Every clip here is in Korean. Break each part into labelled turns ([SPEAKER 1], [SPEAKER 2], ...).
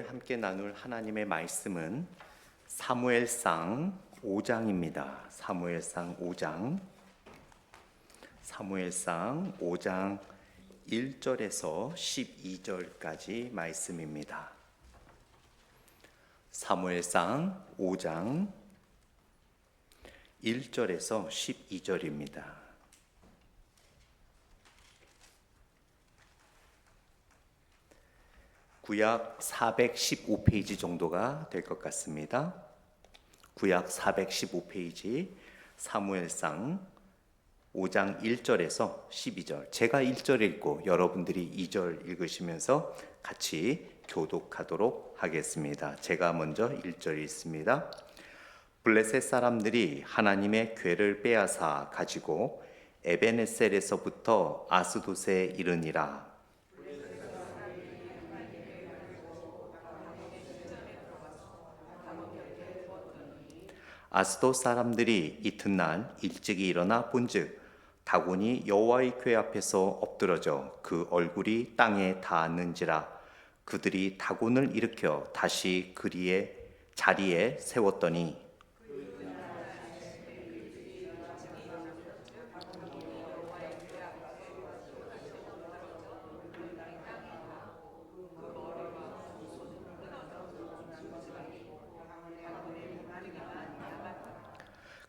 [SPEAKER 1] 오늘 함께 나눌 하나님의 말씀은 사무엘상 5장입니다. 사무엘상 5장 1절에서 12절까지 말씀입니다. 사무엘상 5장 1절에서 12절입니다. 구약 415페이지 정도가 될 것 같습니다. 구약 415페이지 사무엘상 5장 1절에서 12절. 제가 1절 읽고 여러분들이 2절 읽으시면서 같이 교독하도록 하겠습니다. 제가 먼저 1절 읽습니다. 블레셋 사람들이 하나님의 궤를 빼앗아 가지고 에베네셀에서부터 아스돗에 이르니라. 아스돗 사람들이 이튿날 일찍이 일어나 본즉 다곤이 여호와의 궤 앞에서 엎드러져 그 얼굴이 땅에 닿았는지라. 그들이 다곤을 일으켜 다시 그리의 자리에 세웠더니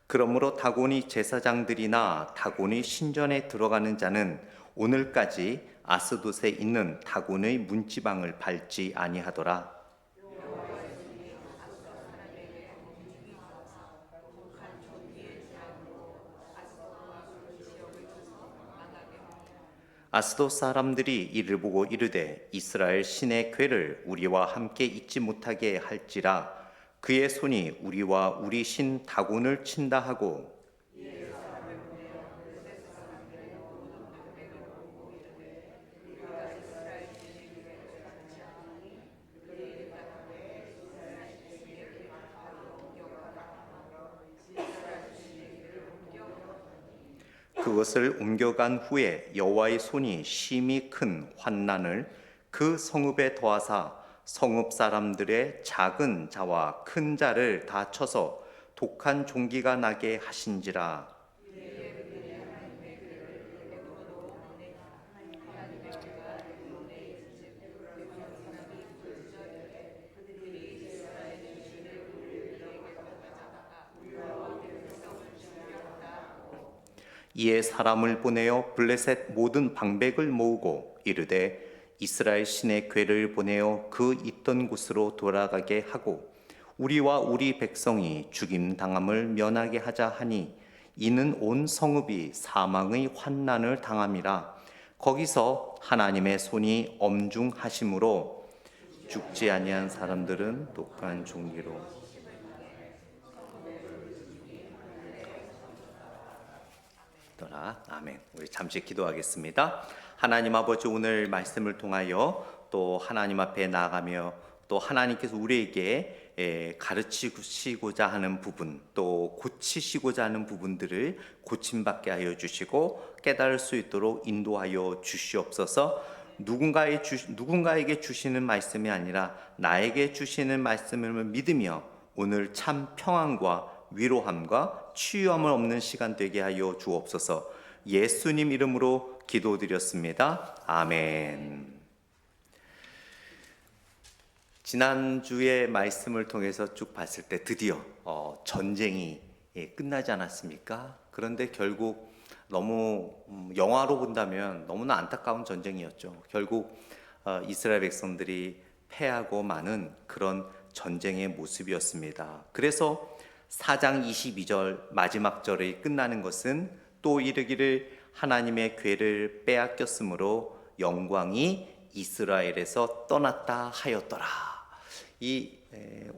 [SPEAKER 1] 그러므로 다곤이 제사장들이나 다곤이 신전에 들어가는 자는 오늘까지 아스돗에 있는 다곤의 문지방을 밟지 아니하더라. 아스돗 사람들이 이를 보고 이르되 이스라엘 신의 궤를 우리와 함께 있지 못하게 할지라. 그의 손이 우리와 우리 신 다곤을 친다 하고 그것을 옮겨간 후에 여호와의 손이 심히 큰 환난을 그 성읍에 더하사 성읍 사람들의 작은 자와 큰 자를 다 쳐서 독한 종기가 나게 하신지라. 이에 사람을 보내어 블레셋 모든 방백을 모으고 이르되 이스라엘 신의 궤를 보내어 그 있던 곳으로 돌아가게 하고 우리와 우리 백성이 죽임 당함을 면하게 하자 하니 이는 온 성읍이 사망의 환난을 당함이라. 거기서 하나님의 손이 엄중하심으로 죽지 아니한 사람들은 독한 종기로 아멘. 우리 잠시 기도하겠습니다. 하나님 아버지, 오늘 말씀을 통하여 또 하나님 앞에 나아가며 또 하나님께서 우리에게 가르치시고자 하는 부분, 또 고치시고자 하는 부분들을 고침받게 하여 주시고 깨달을 수 있도록 인도하여 주시옵소서. 누군가에게 주시는 말씀이 아니라 나에게 주시는 말씀을 믿으며 오늘 참 평안과 위로함과 치유함을 얻는 시간 되게 하여 주옵소서. 예수님 이름으로 기도드렸습니다. 아멘. 지난주의 말씀을 통해서 쭉 봤을 때 드디어 전쟁이 끝나지 않았습니까? 그런데 결국 너무 영화로 본다면 너무나 안타까운 전쟁이었죠. 결국 이스라엘 백성들이 패하고 마는 그런 전쟁의 모습이었습니다. 그래서 4장 22절 마지막 절이 끝나는 것은 또 이르기를 하나님의 궤를 빼앗겼으므로 영광이 이스라엘에서 떠났다 하였더라. 이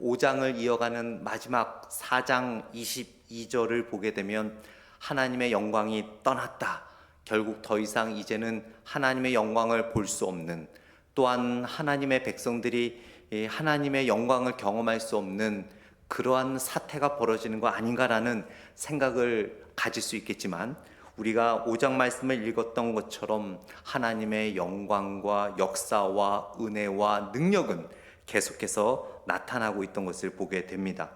[SPEAKER 1] 5장을 이어가는 마지막 4장 22절을 보게 되면 하나님의 영광이 떠났다. 결국 더 이상 이제는 하나님의 영광을 볼 수 없는, 또한 하나님의 백성들이 하나님의 영광을 경험할 수 없는 그러한 사태가 벌어지는 거 아닌가라는 생각을 가질 수 있겠지만, 우리가 5장 말씀을 읽었던 것처럼 하나님의 영광과 역사와 은혜와 능력은 계속해서 나타나고 있던 것을 보게 됩니다.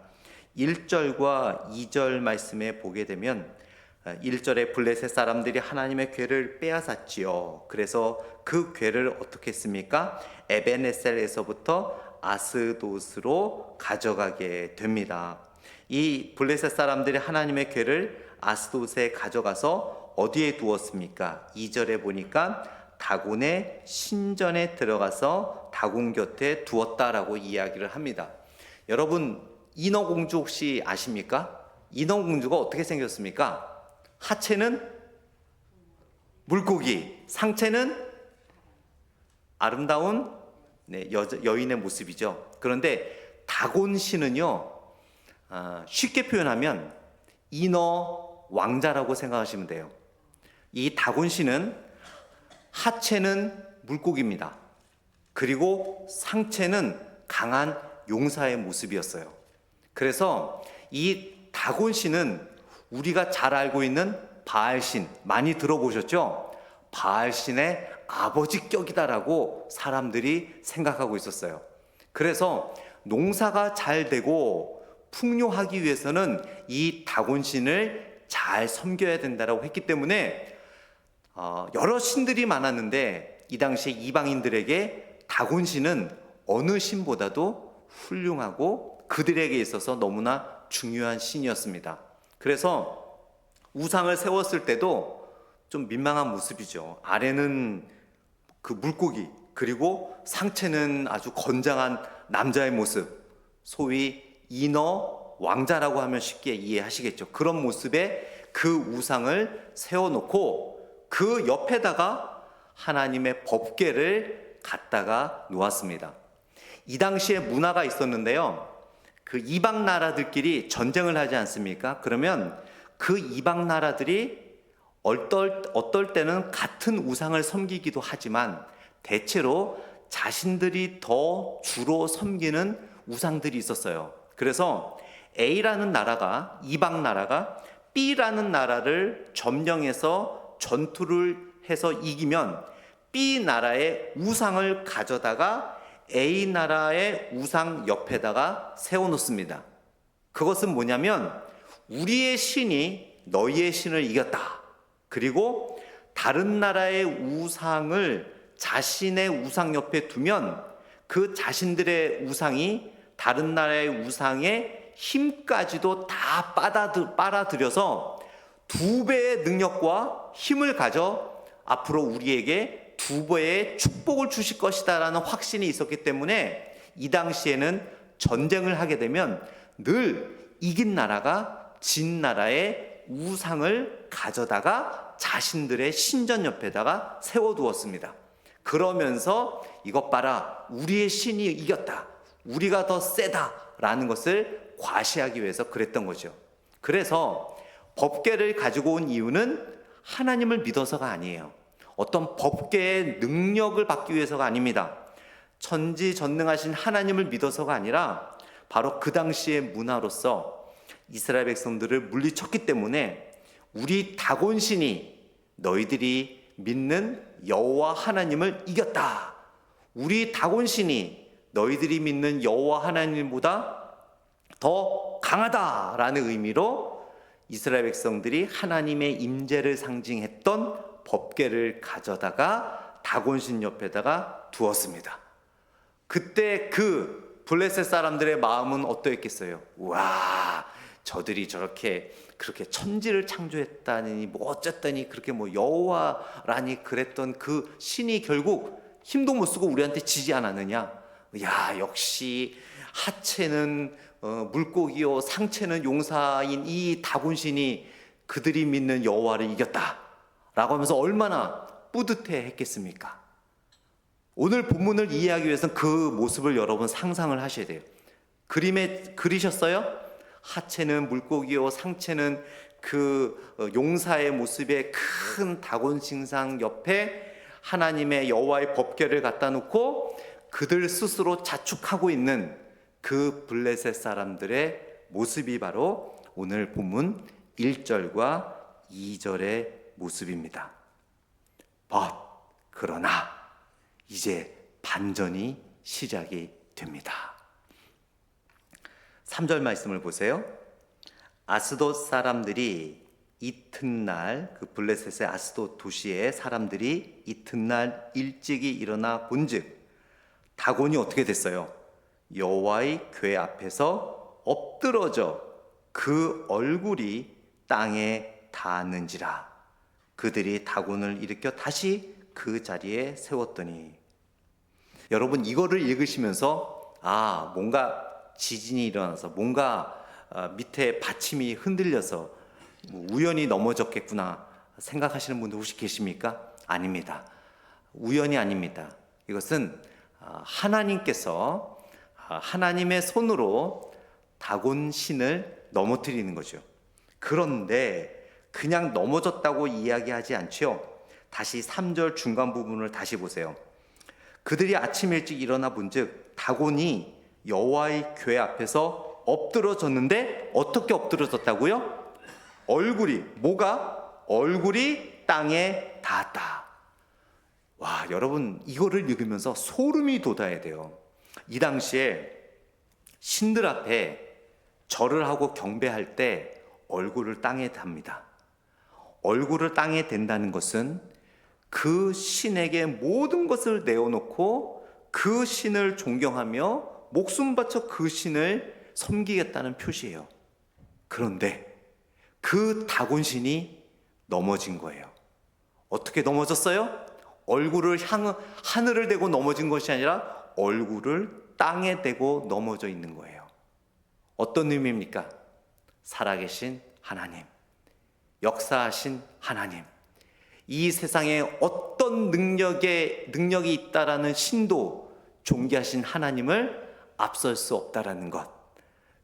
[SPEAKER 1] 1절과 2절 말씀에 보게 되면 1절에 블레셋 사람들이 하나님의 궤를 빼앗았지요. 그래서 그 궤를 어떻게 했습니까? 에베네셀에서부터 아스돗으로 가져가게 됩니다. 이 블레셋 사람들이 하나님의 궤를 아스돗에 가져가서 어디에 두었습니까? 2절에 보니까 다곤의 신전에 들어가서 다곤 곁에 두었다라고 이야기를 합니다. 여러분, 인어공주 혹시 아십니까? 인어공주가 어떻게 생겼습니까? 하체는 물고기, 상체는 아름다운 여인의 모습이죠. 그런데 다곤신은요, 쉽게 표현하면 인어 왕자라고 생각하시면 돼요. 이 다곤신은 하체는 물고기입니다. 그리고 상체는 강한 용사의 모습이었어요. 그래서 이 다곤신은 우리가 잘 알고 있는 바알신, 많이 들어보셨죠? 바알신의 아버지격이다라고 사람들이 생각하고 있었어요. 그래서 농사가 잘 되고 풍요하기 위해서는 이 다곤신을 잘 섬겨야 된다라고 했기 때문에 여러 신들이 많았는데 이 당시에 이방인들에게 다곤신은 어느 신보다도 훌륭하고 그들에게 있어서 너무나 중요한 신이었습니다. 그래서 우상을 세웠을 때도 좀 민망한 모습이죠. 아래는 그 물고기, 그리고 상체는 아주 건장한 남자의 모습, 소위 인어 왕자라고 하면 쉽게 이해하시겠죠. 그런 모습의 그 우상을 세워놓고 그 옆에다가 하나님의 법궤를 갖다가 놓았습니다. 이 당시에 문화가 있었는데요, 그 이방 나라들끼리 전쟁을 하지 않습니까? 그러면 그 이방 나라들이 어떨 때는 같은 우상을 섬기기도 하지만 대체로 자신들이 더 주로 섬기는 우상들이 있었어요. 그래서 A라는 나라가, 이방 나라가 B라는 나라를 점령해서 전투를 해서 이기면 B 나라의 우상을 가져다가 A 나라의 우상 옆에다가 세워놓습니다. 그것은 뭐냐면 우리의 신이 너희의 신을 이겼다. 그리고 다른 나라의 우상을 자신의 우상 옆에 두면 그 자신들의 우상이 다른 나라의 우상의 힘까지도 다 빨아들여서 2배의 능력과 힘을 가져 앞으로 우리에게 2배의 축복을 주실 것이다 라는 확신이 있었기 때문에 이 당시에는 전쟁을 하게 되면 늘 이긴 나라가 진 나라의 우상을 가져다가 자신들의 신전 옆에다가 세워두었습니다. 그러면서 이것 봐라, 우리의 신이 이겼다, 우리가 더 세다 라는 것을 과시하기 위해서 그랬던 거죠. 그래서 법궤를 가지고 온 이유는 하나님을 믿어서가 아니에요. 어떤 법궤의 능력을 받기 위해서가 아닙니다. 천지전능하신 하나님을 믿어서가 아니라 바로 그 당시의 문화로서 이스라엘 백성들을 물리쳤기 때문에 우리 다곤신이 너희들이 믿는 여호와 하나님을 이겼다. 우리 다곤신이 너희들이 믿는 여호와 하나님보다 더 강하다라는 의미로 이스라엘 백성들이 하나님의 임재를 상징했던 법궤를 가져다가 다곤신 옆에다가 두었습니다. 그때 그 블레셋 사람들의 마음은 어떠했겠어요? 와, 저들이 그렇게 천지를 창조했다니 뭐 어쨌더니 그렇게 뭐 여호와라니 그랬던 그 신이 결국 힘도 못 쓰고 우리한테 지지 않았느냐? 야, 역시 하체는 물고기요 상체는 용사인 이 다곤신이 그들이 믿는 여호와를 이겼다 라고 하면서 얼마나 뿌듯해 했겠습니까? 오늘 본문을 이해하기 위해서는 그 모습을 여러분 상상을 하셔야 돼요. 그림에 그리셨어요? 하체는 물고기요 상체는 그 용사의 모습의 큰 다곤신상 옆에 하나님의 여호와의 법궤를 갖다 놓고 그들 스스로 자축하고 있는 그 블레셋 사람들의 모습이 바로 오늘 본문 1절과 2절의 모습입니다. 그러나 이제 반전이 시작이 됩니다. 3절 말씀을 보세요. 아스돗 사람들이 이튿날, 그 블레셋의 아스돗 도시의 사람들이 이튿날 일찍이 일어나 본즉 다곤이 어떻게 됐어요? 여호와의 궤 앞에서 엎드러져 그 얼굴이 땅에 닿았는지라. 그들이 다곤을 일으켜 다시 그 자리에 세웠더니. 여러분, 이거를 읽으시면서 뭔가 지진이 일어나서 뭔가 밑에 받침이 흔들려서 우연히 넘어졌겠구나 생각하시는 분들 혹시 계십니까? 아닙니다. 우연이 아닙니다. 이것은 하나님께서 하나님의 손으로 다곤 신을 넘어뜨리는 거죠. 그런데 그냥 넘어졌다고 이야기하지 않죠. 다시 3절 중간 부분을 다시 보세요. 그들이 아침 일찍 일어나 본즉 다곤이 여호와의 궤 앞에서 엎드러졌는데 어떻게 엎드러졌다고요? 얼굴이 땅에 닿았다. 와, 여러분, 이거를 읽으면서 소름이 돋아야 돼요. 이 당시에 신들 앞에 절을 하고 경배할 때 얼굴을 땅에 댑니다. 얼굴을 땅에 댄다는 것은 그 신에게 모든 것을 내어놓고 그 신을 존경하며 목숨 바쳐 그 신을 섬기겠다는 표시예요. 그런데 그 다곤 신이 넘어진 거예요. 어떻게 넘어졌어요? 얼굴을 하늘을 대고 넘어진 것이 아니라 얼굴을 땅에 대고 넘어져 있는 거예요. 어떤 의미입니까? 살아계신 하나님, 역사하신 하나님, 이 세상에 어떤 능력이 있다라는 신도 존귀하신 하나님을 앞설 수 없다라는 것,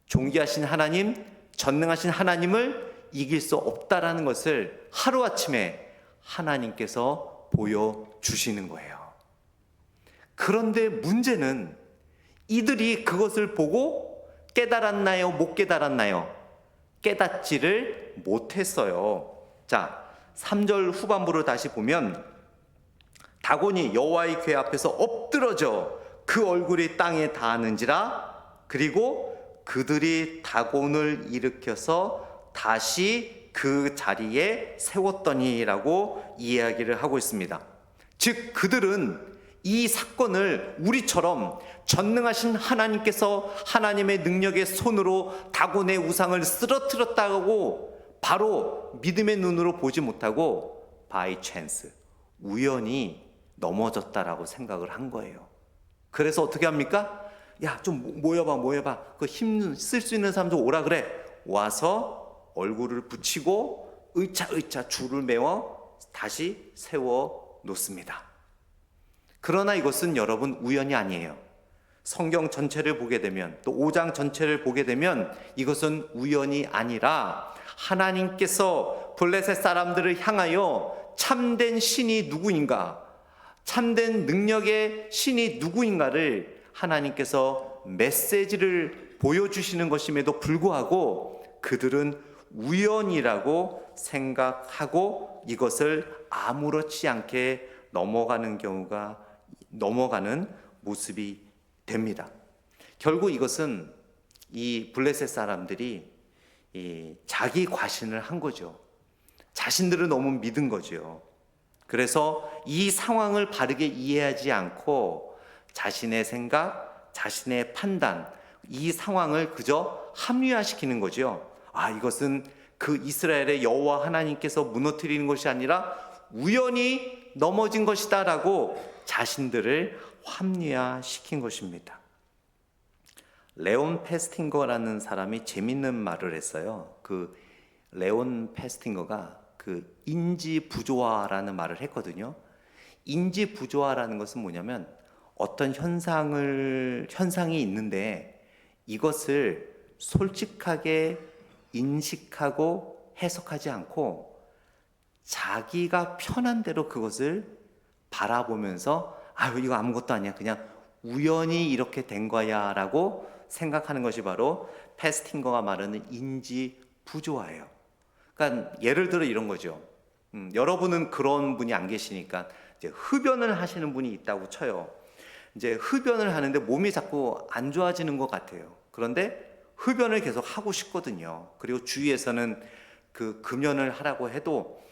[SPEAKER 1] 존귀하신 하나님, 전능하신 하나님을 이길 수 없다라는 것을 하루아침에 하나님께서 보여주시는 거예요. 그런데 문제는 이들이 그것을 보고 깨달았나요? 못 깨달았나요? 깨닫지를 못했어요. 자, 3절 후반부를 다시 보면 다곤이 여호와의 궤 앞에서 엎드러져 그 얼굴이 땅에 닿았는지라. 그리고 그들이 다곤을 일으켜서 다시 그 자리에 세웠더니라고 이야기를 하고 있습니다. 즉 그들은 이 사건을 우리처럼 전능하신 하나님께서 하나님의 능력의 손으로 다곤의 우상을 쓰러뜨렸다고 바로 믿음의 눈으로 보지 못하고 바이 찬스, 우연히 넘어졌다라고 생각을 한 거예요. 그래서 어떻게 합니까? 야, 좀 모여봐. 그 힘 쓸 수 있는 사람 좀 오라 그래. 와서 얼굴을 붙이고 의차 줄을 메워 다시 세워 놓습니다. 그러나 이것은 여러분 우연이 아니에요. 성경 전체를 보게 되면, 또 5장 전체를 보게 되면 이것은 우연이 아니라 하나님께서 블레셋 사람들을 향하여 참된 신이 누구인가, 참된 능력의 신이 누구인가를 하나님께서 메시지를 보여주시는 것임에도 불구하고 그들은 우연이라고 생각하고 이것을 아무렇지 않게 넘어가는 모습이 됩니다. 결국 이것은 이 블레셋 사람들이 자기 과신을 한 거죠. 자신들을 너무 믿은 거죠. 그래서 이 상황을 바르게 이해하지 않고 자신의 생각, 자신의 판단, 이 상황을 그저 합리화시키는 거죠. 이것은 그 이스라엘의 여호와 하나님께서 무너뜨리는 것이 아니라 우연히 넘어진 것이다라고 자신들을 합리화시킨 것입니다. 레온 페스팅거라는 사람이 재밌는 말을 했어요. 그 레온 페스팅거가 그 인지 부조화라는 말을 했거든요. 인지 부조화라는 것은 뭐냐면 어떤 현상이 있는데 이것을 솔직하게 인식하고 해석하지 않고 자기가 편한 대로 그것을 바라보면서 이거 아무것도 아니야, 그냥 우연히 이렇게 된 거야 라고 생각하는 것이 바로 페스팅거가 말하는 인지 부조화예요. 그러니까 예를 들어 이런 거죠. 여러분은 그런 분이 안 계시니까 이제 흡연을 하시는 분이 있다고 쳐요. 이제 흡연을 하는데 몸이 자꾸 안 좋아지는 것 같아요. 그런데 흡연을 계속 하고 싶거든요. 그리고 주위에서는 그 금연을 하라고 해도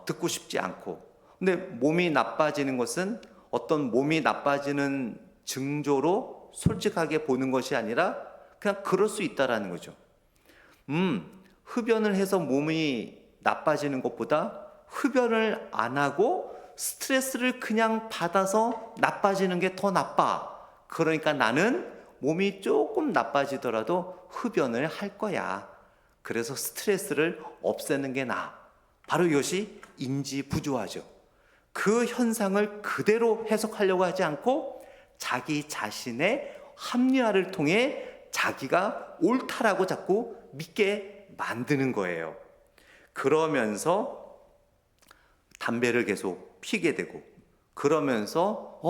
[SPEAKER 1] 듣고 싶지 않고. 근데 몸이 나빠지는 것은 어떤 몸이 나빠지는 징조로 솔직하게 보는 것이 아니라 그냥 그럴 수 있다라는 거죠. 흡연을 해서 몸이 나빠지는 것보다 흡연을 안 하고 스트레스를 그냥 받아서 나빠지는 게 더 나빠. 그러니까 나는 몸이 조금 나빠지더라도 흡연을 할 거야. 그래서 스트레스를 없애는 게 나아. 바로 이것이 인지부조화죠. 그 현상을 그대로 해석하려고 하지 않고 자기 자신의 합리화를 통해 자기가 옳다라고 자꾸 믿게 만드는 거예요. 그러면서 담배를 계속 피게 되고, 그러면서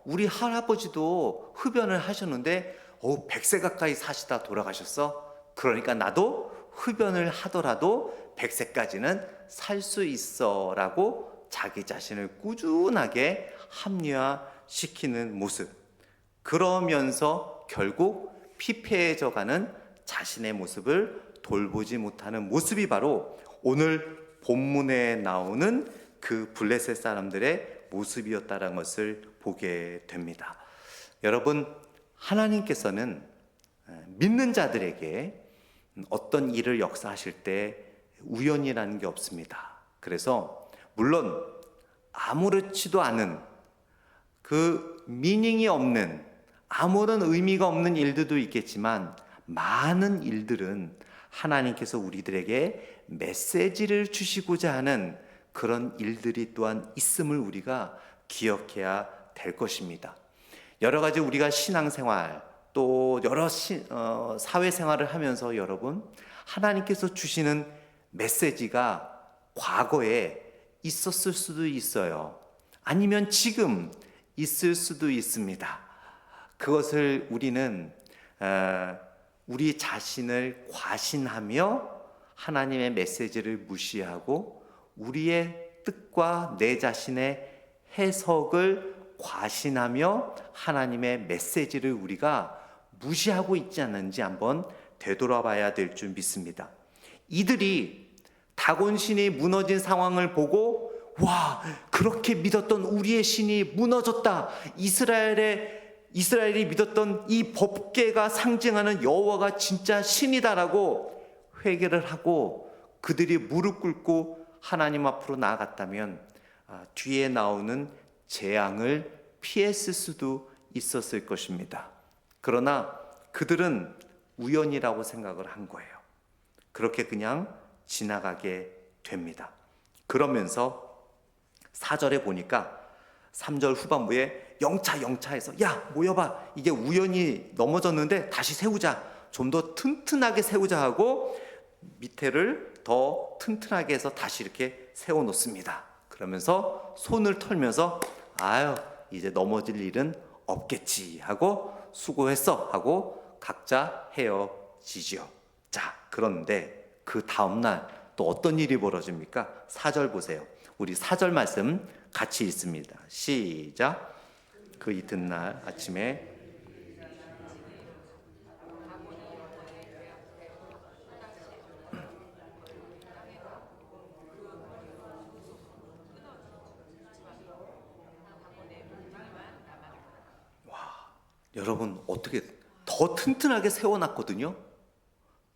[SPEAKER 1] 우리 할아버지도 흡연을 하셨는데 100세 가까이 사시다 돌아가셨어. 그러니까 나도 흡연을 하더라도 100세까지는 살 수 있어 라고 자기 자신을 꾸준하게 합리화시키는 모습. 그러면서 결국 피폐해져가는 자신의 모습을 돌보지 못하는 모습이 바로 오늘 본문에 나오는 그 블레셋 사람들의 모습이었다는 것을 보게 됩니다. 여러분, 하나님께서는 믿는 자들에게 어떤 일을 역사하실 때 우연이라는 게 없습니다. 그래서 물론 아무렇지도 않은 그 미닝이 없는 아무런 의미가 없는 일들도 있겠지만 많은 일들은 하나님께서 우리들에게 메시지를 주시고자 하는 그런 일들이 또한 있음을 우리가 기억해야 될 것입니다. 여러 가지 우리가 신앙생활 또 여러 사회생활을 하면서 여러분, 하나님께서 주시는 메시지가 과거에 있었을 수도 있어요. 아니면 지금 있을 수도 있습니다. 그것을 우리는 우리 자신을 과신하며 하나님의 메시지를 무시하고 우리의 뜻과 내 자신의 해석을 과신하며 하나님의 메시지를 우리가 무시하고 있지 않는지 한번 되돌아봐야 될 줄 믿습니다. 이들이 다곤 신이 무너진 상황을 보고 와, 그렇게 믿었던 우리의 신이 무너졌다. 이스라엘이 믿었던 이 법궤가 상징하는 여호와가 진짜 신이다라고 회개를 하고 그들이 무릎 꿇고 하나님 앞으로 나아갔다면 뒤에 나오는 재앙을 피했을 수도 있었을 것입니다. 그러나 그들은 우연이라고 생각을 한 거예요. 그렇게 그냥 지나가게 됩니다. 그러면서 4절에 보니까 3절 후반부에 영차 해서 야 모여봐, 이게 우연히 넘어졌는데 다시 세우자, 좀 더 튼튼하게 세우자 하고 밑에를 더 튼튼하게 해서 다시 이렇게 세워놓습니다. 그러면서 손을 털면서 아유 이제 넘어질 일은 없겠지 하고 수고했어 하고 각자 헤어지죠. 자, 그런데 그 다음날 또 어떤 일이 벌어집니까? 4절 보세요. 우리 4절 말씀 같이 읽습니다. 시작. 그 이튿날 아침에 여러분 어떻게 더 튼튼하게 세워놨거든요.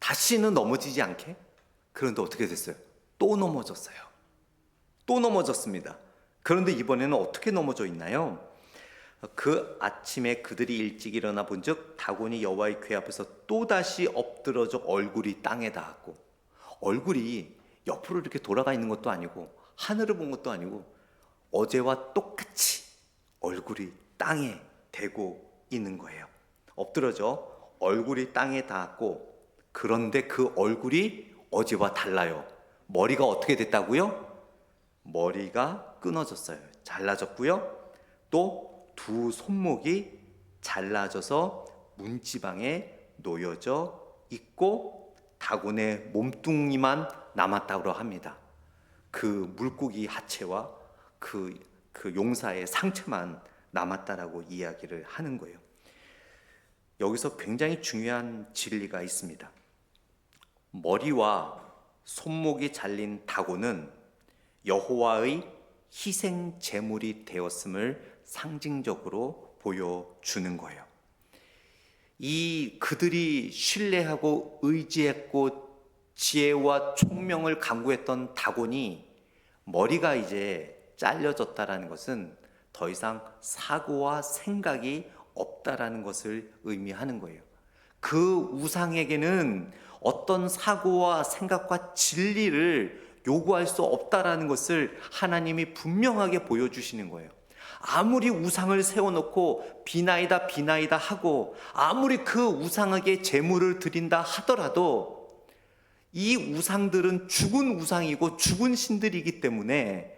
[SPEAKER 1] 다시는 넘어지지 않게. 그런데 어떻게 됐어요? 또 넘어졌어요. 또 넘어졌습니다. 그런데 이번에는 어떻게 넘어져 있나요? 그 아침에 그들이 일찍 일어나 본즉 다곤이 여호와의 궤 앞에서 또다시 엎드러져 얼굴이 땅에 닿았고, 얼굴이 옆으로 이렇게 돌아가 있는 것도 아니고 하늘을 본 것도 아니고 어제와 똑같이 얼굴이 땅에 대고 있는 거예요. 엎드러져 얼굴이 땅에 닿았고, 그런데 그 얼굴이 어제와 달라요. 머리가 어떻게 됐다고요? 머리가 끊어졌어요. 잘라졌고요. 또 두 손목이 잘라져서 문지방에 놓여져 있고 다곤의 몸뚱이만 남았다고 합니다. 그 물고기 하체와 그 용사의 상체만 남았다라고 이야기를 하는 거예요. 여기서 굉장히 중요한 진리가 있습니다. 머리와 손목이 잘린 다곤은 여호와의 희생 제물이 되었음을 상징적으로 보여주는 거예요. 이 그들이 신뢰하고 의지했고 지혜와 총명을 강구했던 다곤이 머리가 이제 잘려졌다라는 것은 더 이상 사고와 생각이 없다라는 것을 의미하는 거예요. 그 우상에게는 어떤 사고와 생각과 진리를 요구할 수 없다라는 것을 하나님이 분명하게 보여주시는 거예요. 아무리 우상을 세워놓고 비나이다 비나이다 하고 아무리 그 우상에게 제물을 드린다 하더라도 이 우상들은 죽은 우상이고 죽은 신들이기 때문에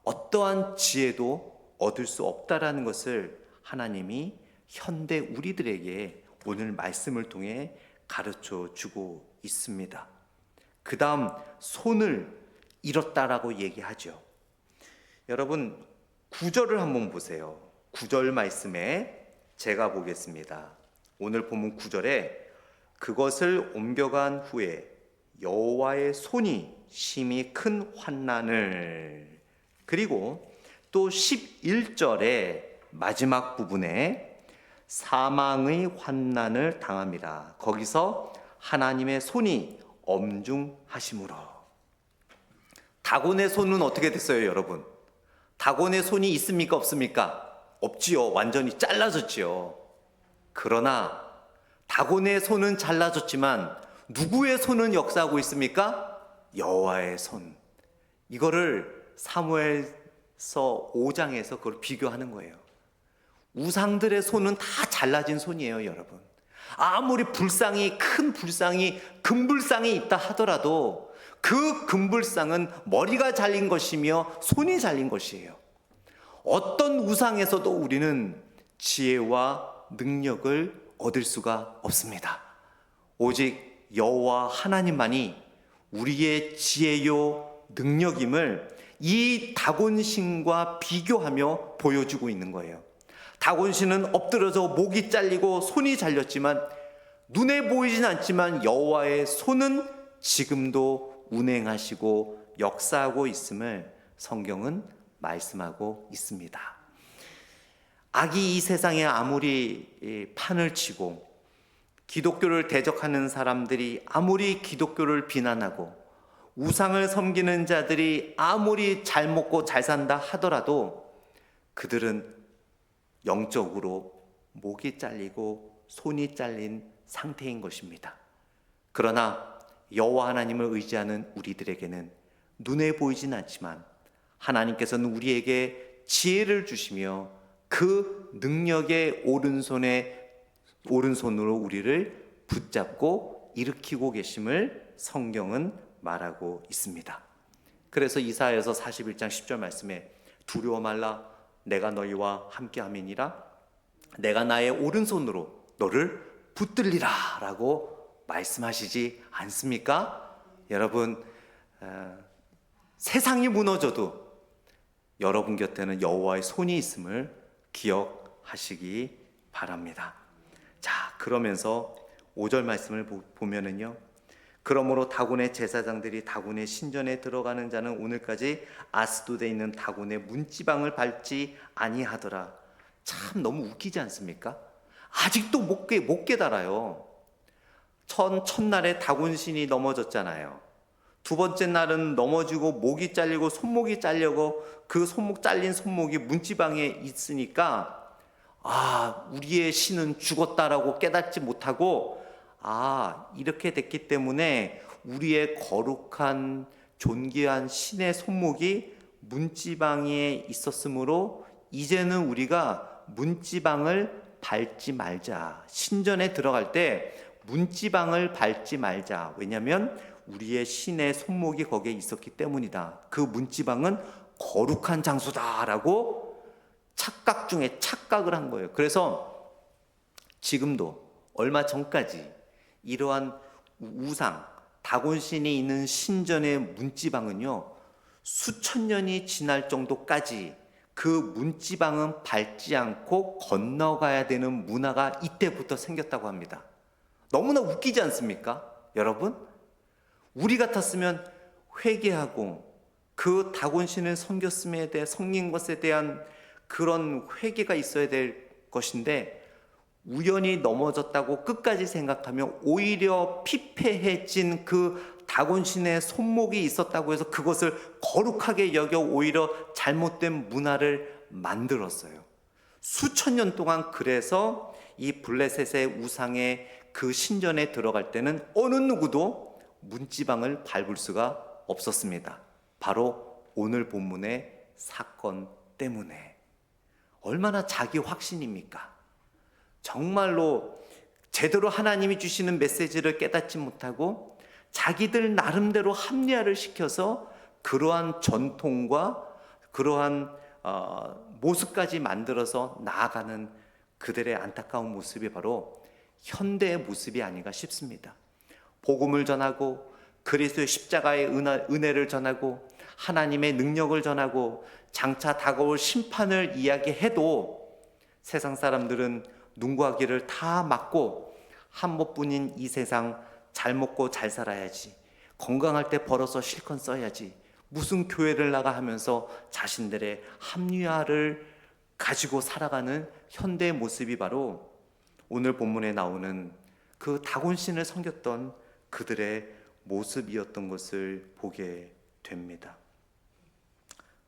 [SPEAKER 1] 어떠한 지혜도 얻을 수 없다라는 것을 하나님이 현대 우리들에게 오늘 말씀을 통해 가르쳐 주고 있습니다. 그 다음 손을 잃었다라고 얘기하죠. 여러분 9절을 한번 보세요. 9절 말씀에 제가 보겠습니다. 오늘 본문 9절에 그것을 옮겨간 후에 여호와의 손이 심히 큰 환난을, 그리고 또 11절의 마지막 부분에 사망의 환난을 당합니다. 거기서 하나님의 손이 엄중하심으로. 다곤의 손은 어떻게 됐어요, 여러분? 다곤의 손이 있습니까, 없습니까? 없지요. 완전히 잘라졌지요. 그러나 다곤의 손은 잘라졌지만 누구의 손은 역사하고 있습니까? 여호와의 손. 이거를 사무엘서 5장에서 그걸 비교하는 거예요. 우상들의 손은 다 잘라진 손이에요, 여러분. 아무리 큰 불상이 금불상이 있다 하더라도 그 금불상은 머리가 잘린 것이며 손이 잘린 것이에요. 어떤 우상에서도 우리는 지혜와 능력을 얻을 수가 없습니다. 오직 여호와 하나님만이 우리의 지혜요 능력임을 이 다곤신과 비교하며 보여주고 있는 거예요. 다곤신은 엎드려서 목이 잘리고 손이 잘렸지만 눈에 보이진 않지만 여호와의 손은 지금도 운행하시고 역사하고 있음을 성경은 말씀하고 있습니다. 악이 이 세상에 아무리 판을 치고 기독교를 대적하는 사람들이 아무리 기독교를 비난하고 우상을 섬기는 자들이 아무리 잘 먹고 잘 산다 하더라도 그들은 영적으로 목이 잘리고 손이 잘린 상태인 것입니다. 그러나 여호와 하나님을 의지하는 우리들에게는 눈에 보이진 않지만 하나님께서는 우리에게 지혜를 주시며 그 능력의 오른손으로 우리를 붙잡고 일으키고 계심을 성경은 말하고 있습니다. 그래서 이사야서 41장 10절 말씀에 두려워 말라 내가 너희와 함께함이니라 내가 나의 오른손으로 너를 붙들리라 라고 말씀하시지 않습니까? 여러분 세상이 무너져도 여러분 곁에는 여호와의 손이 있음을 기억하시기 바랍니다. 자, 그러면서 5절 말씀을 보면은요. 그러므로 다곤의 제사장들이 다곤의 신전에 들어가는 자는 오늘까지 아스돗에 있는 다곤의 문지방을 밟지 아니하더라. 참 너무 웃기지 않습니까? 아직도 못 깨달아요. 첫날에 다곤신이 넘어졌잖아요. 두 번째 날은 넘어지고 목이 잘리고 손목이 잘려고 그 잘린 손목이 문지방에 있으니까 우리의 신은 죽었다라고 깨닫지 못하고 이렇게 됐기 때문에 우리의 거룩한 존귀한 신의 손목이 문지방에 있었으므로 이제는 우리가 문지방을 밟지 말자. 신전에 들어갈 때 문지방을 밟지 말자. 왜냐하면 우리의 신의 손목이 거기에 있었기 때문이다. 그 문지방은 거룩한 장소다라고 착각 중에 착각을 한 거예요. 그래서 지금도 얼마 전까지 이러한 우상, 다곤신이 있는 신전의 문지방은요 수천 년이 지날 정도까지 그 문지방은 밟지 않고 건너가야 되는 문화가 이때부터 생겼다고 합니다. 너무나 웃기지 않습니까? 여러분, 우리 같았으면 회개하고 그 다곤신을 섬긴 것에 대한 그런 회개가 있어야 될 것인데, 우연히 넘어졌다고 끝까지 생각하며 오히려 피폐해진 그 다곤신의 손목이 있었다고 해서 그것을 거룩하게 여겨 오히려 잘못된 문화를 만들었어요. 수천 년 동안 그래서 이 블레셋의 우상의 그 신전에 들어갈 때는 어느 누구도 문지방을 밟을 수가 없었습니다. 바로 오늘 본문의 사건 때문에. 얼마나 자기 확신입니까? 정말로 제대로 하나님이 주시는 메시지를 깨닫지 못하고 자기들 나름대로 합리화를 시켜서 그러한 전통과 그러한 모습까지 만들어서 나아가는 그들의 안타까운 모습이 바로 현대의 모습이 아닌가 싶습니다. 복음을 전하고 그리스도의 십자가의 은혜를 전하고 하나님의 능력을 전하고 장차 다가올 심판을 이야기해도 세상 사람들은 눈과 귀를 다 막고 한 번뿐인 이 세상 잘 먹고 잘 살아야지, 건강할 때 벌어서 실컷 써야지, 무슨 교회를 나가 하면서 자신들의 합리화를 가지고 살아가는 현대의 모습이 바로 오늘 본문에 나오는 그 다곤신을 섬겼던 그들의 모습이었던 것을 보게 됩니다.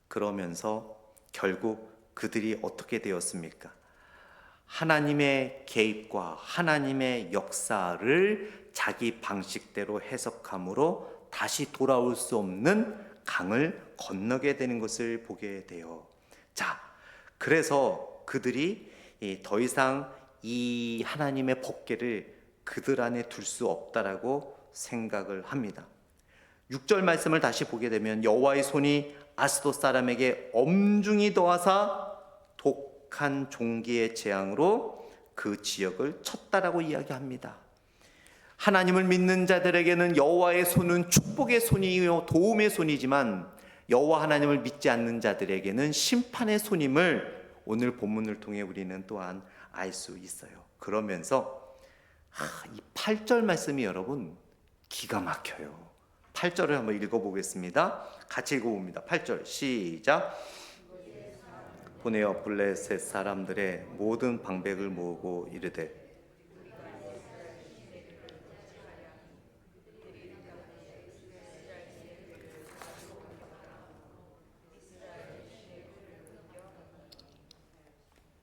[SPEAKER 1] 그러면서 결국 그들이 어떻게 되었습니까? 하나님의 개입과 하나님의 역사를 자기 방식대로 해석함으로 다시 돌아올 수 없는 강을 건너게 되는 것을 보게 돼요. 자, 그래서 그들이 더 이상 이 하나님의 법궤를 그들 안에 둘 수 없다라고 생각을 합니다. 6절 말씀을 다시 보게 되면 여호와의 손이 아스돗 사람에게 엄중히 더하사 독한 종기의 재앙으로 그 지역을 쳤다라고 이야기합니다. 하나님을 믿는 자들에게는 여호와의 손은 축복의 손이요 도움의 손이지만 여호와 하나님을 믿지 않는 자들에게는 심판의 손임을 오늘 본문을 통해 우리는 또한 알 수 있어요. 그러면서 이 8절 말씀이 여러분 기가 막혀요. 8절을 한번 읽어보겠습니다. 같이 읽어봅니다. 8절 시작. 보내어 블레셋 사람들의 모든 방백을 모으고 이르되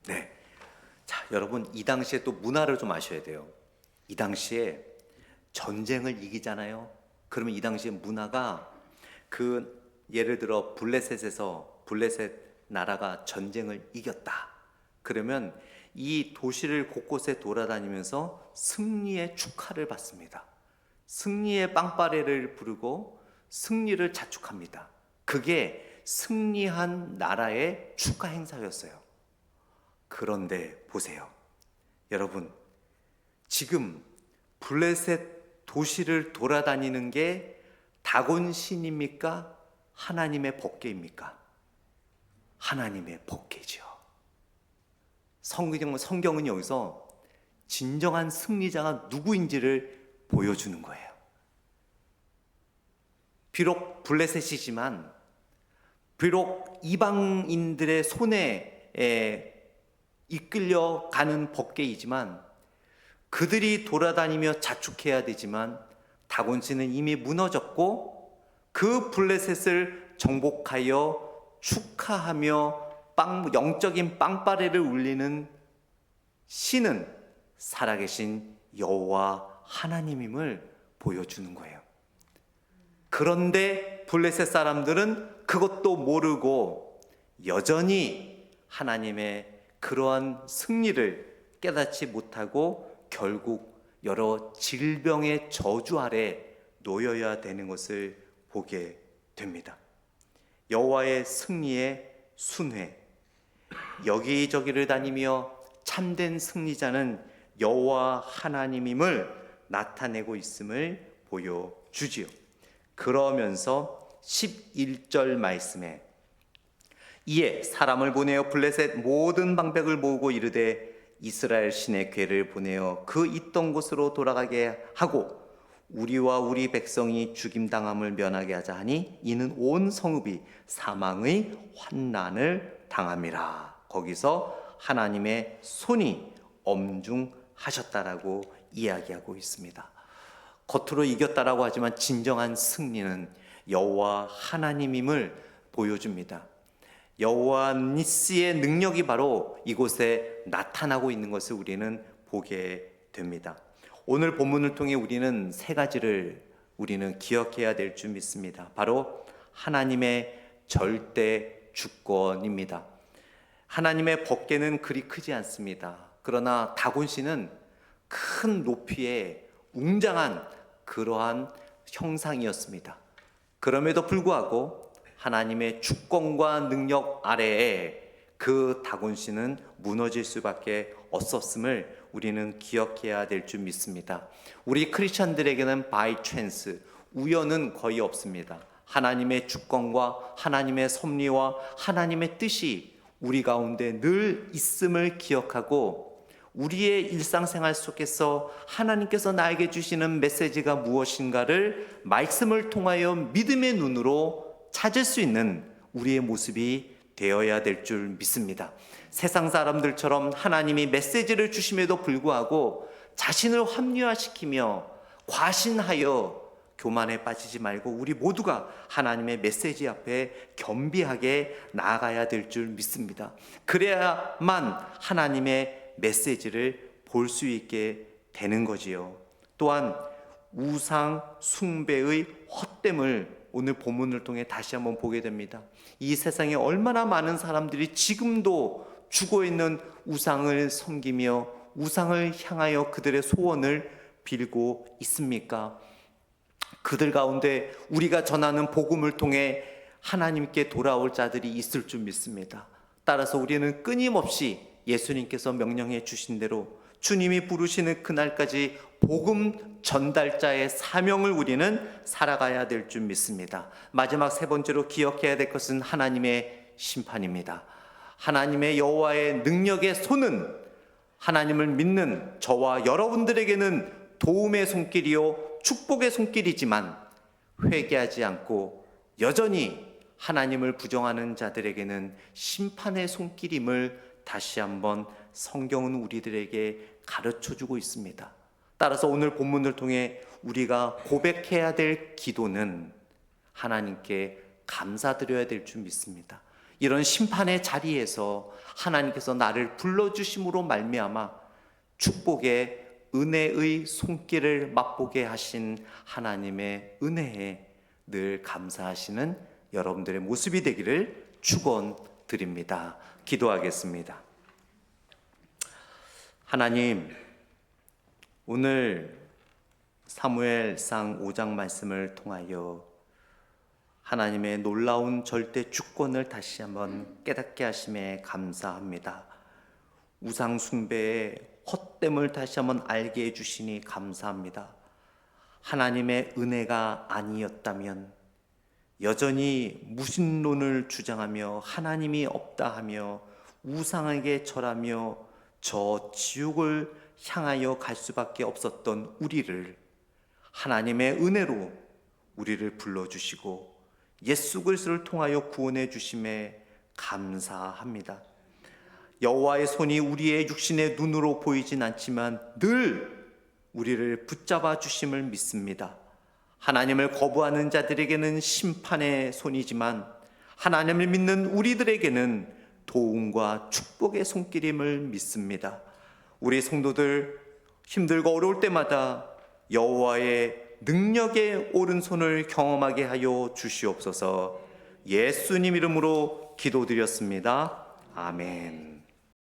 [SPEAKER 1] 네. 자, 여러분 이 당시에 또 문화를 좀 아셔야 돼요. 이 당시에 전쟁을 이기잖아요. 그러면 이 당시에 문화가 예를 들어 블레셋 나라가 전쟁을 이겼다. 그러면 이 도시를 곳곳에 돌아다니면서 승리의 축하를 받습니다. 승리의 빵빠레를 부르고 승리를 자축합니다. 그게 승리한 나라의 축하 행사였어요. 그런데 보세요. 여러분, 지금 블레셋 도시를 돌아다니는 게 다곤신입니까? 하나님의 법궤입니까? 하나님의 법궤죠. 성경은 여기서 진정한 승리자가 누구인지를 보여주는 거예요. 비록 블레셋이지만, 비록 이방인들의 손에 이끌려가는 법궤이지만 그들이 돌아다니며 자축해야 되지만 다곤신은 이미 무너졌고 그 블레셋을 정복하여 축하하며 영적인 빵빠레를 울리는 신은 살아계신 여호와 하나님임을 보여주는 거예요. 그런데 블레셋 사람들은 그것도 모르고 여전히 하나님의 그러한 승리를 깨닫지 못하고 결국 여러 질병의 저주 아래 놓여야 되는 것을 보게 됩니다. 여호와의 승리의 순회, 여기저기를 다니며 참된 승리자는 여호와 하나님임을 나타내고 있음을 보여주지요. 그러면서 11절 말씀에 이에 사람을 보내어 블레셋 모든 방백을 모으고 이르되 이스라엘 신의 괴를 보내어 그 있던 곳으로 돌아가게 하고 우리와 우리 백성이 죽임당함을 면하게 하자 하니 이는 온 성읍이 사망의 환난을 당함이라. 거기서 하나님의 손이 엄중하셨다라고 이야기하고 있습니다. 겉으로 이겼다라고 하지만 진정한 승리는 여호와 하나님임을 보여줍니다. 여호와 니스의 능력이 바로 이곳에 나타나고 있는 것을 우리는 보게 됩니다. 오늘 본문을 통해 우리는 세 가지를 우리는 기억해야 될 줄 믿습니다. 바로 하나님의 절대 주권입니다. 하나님의 법궤는 그리 크지 않습니다. 그러나 다곤씨는 큰 높이의 웅장한 그러한 형상이었습니다. 그럼에도 불구하고 하나님의 주권과 능력 아래에 그 다곤씨는 무너질 수밖에 없었음을 우리는 기억해야 될 줄 믿습니다. 우리 크리스천들에게는 바이 찬스, 우연은 거의 없습니다. 하나님의 주권과 하나님의 섭리와 하나님의 뜻이 우리 가운데 늘 있음을 기억하고 우리의 일상생활 속에서 하나님께서 나에게 주시는 메시지가 무엇인가를 말씀을 통하여 믿음의 눈으로 찾을 수 있는 우리의 모습이 되어야 될 줄 믿습니다. 세상 사람들처럼 하나님이 메시지를 주심에도 불구하고 자신을 합리화시키며 과신하여 교만에 빠지지 말고 우리 모두가 하나님의 메시지 앞에 겸비하게 나아가야 될 줄 믿습니다. 그래야만 하나님의 메시지를 볼 수 있게 되는 거지요. 또한 우상 숭배의 헛됨을 오늘 본문을 통해 다시 한번 보게 됩니다. 이 세상에 얼마나 많은 사람들이 지금도 죽어있는 우상을 섬기며 우상을 향하여 그들의 소원을 빌고 있습니까? 그들 가운데 우리가 전하는 복음을 통해 하나님께 돌아올 자들이 있을 줄 믿습니다. 따라서 우리는 끊임없이 예수님께서 명령해 주신 대로 주님이 부르시는 그날까지 복음 전달자의 사명을 우리는 살아가야 될 줄 믿습니다. 마지막 세 번째로 기억해야 될 것은 하나님의 심판입니다. 하나님의 여호와의 능력의 손은 하나님을 믿는 저와 여러분들에게는 도움의 손길이요 축복의 손길이지만 회개하지 않고 여전히 하나님을 부정하는 자들에게는 심판의 손길임을 다시 한번 성경은 우리들에게 가르쳐주고 있습니다. 따라서 오늘 본문을 통해 우리가 고백해야 될 기도는 하나님께 감사드려야 될 줄 믿습니다. 이런 심판의 자리에서 하나님께서 나를 불러주심으로 말미암아 축복의 은혜의 손길을 맛보게 하신 하나님의 은혜에 늘 감사하시는 여러분들의 모습이 되기를 축원드립니다. 기도하겠습니다. 하나님, 오늘 사무엘상 5장 말씀을 통하여 하나님의 놀라운 절대 주권을 다시 한번 깨닫게 하심에 감사합니다. 우상 숭배의 헛됨을 다시 한번 알게 해주시니 감사합니다. 하나님의 은혜가 아니었다면 여전히 무신론을 주장하며 하나님이 없다 하며 우상에게 절하며 저 지옥을 향하여 갈 수밖에 없었던 우리를 하나님의 은혜로 우리를 불러주시고 예수 그리스도를 통하여 구원해 주심에 감사합니다. 여호와의 손이 우리의 육신의 눈으로 보이진 않지만 늘 우리를 붙잡아 주심을 믿습니다. 하나님을 거부하는 자들에게는 심판의 손이지만 하나님을 믿는 우리들에게는 도움과 축복의 손길임을 믿습니다. 우리 성도들 힘들고 어려울 때마다 여호와의 능력의 오른손을 경험하게 하여 주시옵소서. 예수님 이름으로 기도드렸습니다. 아멘.